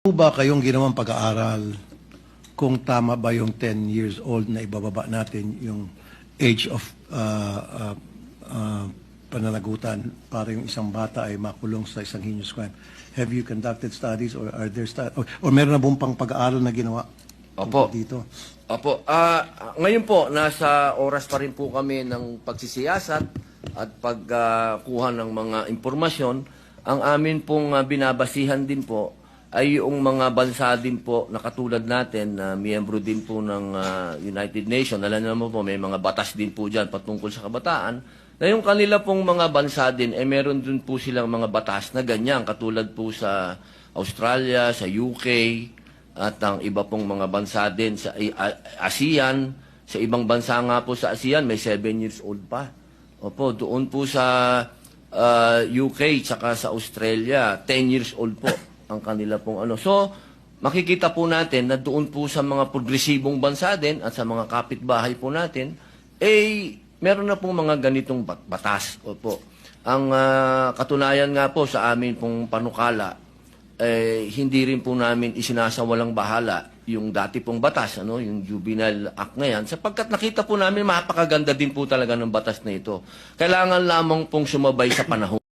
Ba kayong ginawang pag-aaral kung tama ba yung 10 years old na ibababa natin yung age of pananagutan para yung isang bata ay makulong sa isang heinous crime? Have you conducted studies or are there or meron na bang pang pag-aaral na ginawa Opo. dito? Opo. Ngayon po, nasa oras pa rin po kami ng pagsisiyasat at pagkuha ng mga impormasyon. Ang amin pong binabasihan din po ay yung mga bansa din po na katulad natin na miyembro din po ng United Nations. Alam naman po, may mga batas din po dyan patungkol sa kabataan. Na yung kanila pong mga bansa din, meron din po silang mga batas na ganyan. Katulad po sa Australia, sa UK, at ang iba pong mga bansa din sa ASEAN. Sa ibang bansa nga po sa ASEAN, may 7 years old pa. Opo, doon po sa UK, tsaka sa Australia, 10 years old po ang kanila pong ano. So, makikita po natin na doon po sa mga progresibong bansa din at sa mga kapitbahay po natin, meron na pong mga ganitong batas. Opo. Ang katunayan nga po sa amin pong panukala, hindi rin po namin isinasawalang bahala yung dati pong batas, yung Juvenile Act na yan, sapagkat nakita po namin mapakaganda din po talaga ng batas na ito. Kailangan lamang pong sumabay sa panahon.